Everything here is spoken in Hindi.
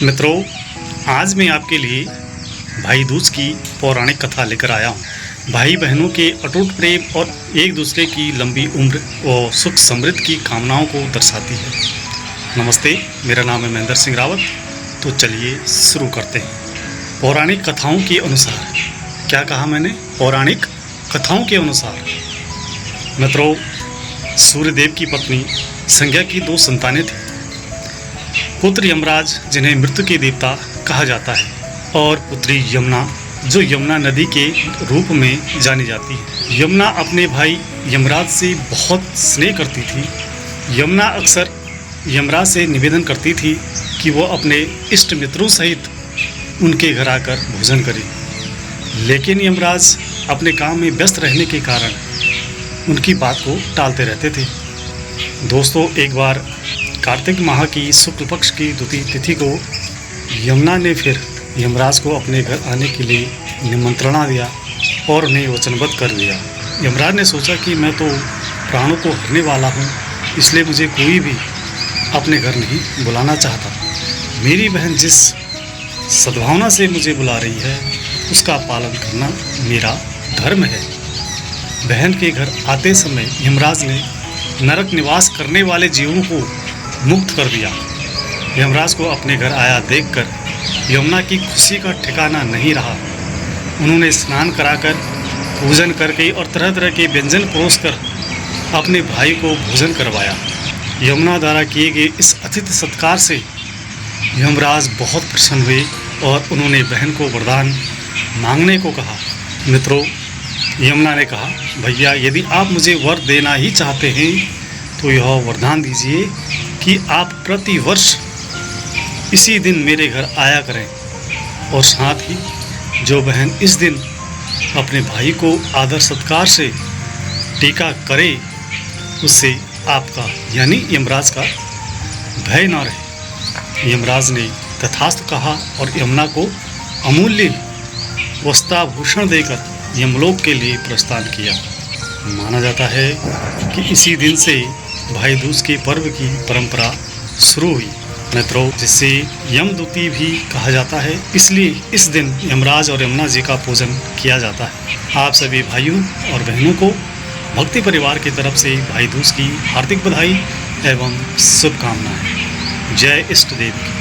मित्रों, आज मैं आपके लिए भाई दूज की पौराणिक कथा लेकर आया हूँ। भाई बहनों के अटूट प्रेम और एक दूसरे की लंबी उम्र और सुख समृद्धि की कामनाओं को दर्शाती है। नमस्ते, मेरा नाम है महेंद्र सिंह रावत। तो चलिए शुरू करते हैं। पौराणिक कथाओं के अनुसार, क्या कहा मैंने? पौराणिक कथाओं के अनुसार मित्रों, सूर्यदेव की पत्नी संज्ञा की 2 संतानें थीं। पुत्र यमराज, जिन्हें मृत्यु के देवता कहा जाता है, और पुत्री यमुना, जो यमुना नदी के रूप में जानी जाती है। यमुना अपने भाई यमराज से बहुत स्नेह करती थी। यमुना अक्सर यमराज से निवेदन करती थी कि वो अपने इष्ट मित्रों सहित उनके घर आकर भोजन करे, लेकिन यमराज अपने काम में व्यस्त रहने के कारण उनकी बात को टालते रहते थे। दोस्तों, एक बार कार्तिक माह की शुक्ल पक्ष की द्वितीय तिथि को यमुना ने फिर यमराज को अपने घर आने के लिए निमंत्रणा दिया और उन्हें वचनबद्ध कर दिया। यमराज ने सोचा कि मैं तो प्राणों को हरने वाला हूँ, इसलिए मुझे कोई भी अपने घर नहीं बुलाना चाहता। मेरी बहन जिस सद्भावना से मुझे बुला रही है, उसका पालन करना मेरा धर्म है। बहन के घर आते समय यमराज ने नरक निवास करने वाले जीवों को मुक्त कर दिया। यमराज को अपने घर आया देखकर यमुना की खुशी का ठिकाना नहीं रहा। उन्होंने स्नान कराकर, पूजन करके और तरह तरह के व्यंजन परोसकर अपने भाई को भोजन करवाया। यमुना द्वारा किए गए इस अतिथि सत्कार से यमराज बहुत प्रसन्न हुए और उन्होंने बहन को वरदान मांगने को कहा। मित्रों, यमुना ने कहा, भैया, यदि आप मुझे वर देना ही चाहते हैं तो यह वरदान दीजिए कि आप प्रति वर्ष इसी दिन मेरे घर आया करें, और साथ ही जो बहन इस दिन अपने भाई को आदर सत्कार से टीका करे, उससे आपका यानी यमराज का भय न रहे। यमराज ने तथास्तु कहा और यमुना को अमूल्य वस्त्राभूषण देकर यमलोक के लिए प्रस्थान किया। माना जाता है कि इसी दिन से भाई दूज के पर्व की परंपरा शुरू हुई। मित्रों, जिसे यमदूती भी कहा जाता है, इसलिए इस दिन यमराज और यमुना जी का पूजन किया जाता है। आप सभी भाइयों और बहनों को भक्ति परिवार की तरफ से भाई दूज की हार्दिक बधाई एवं शुभकामनाएं। जय इष्ट देव की।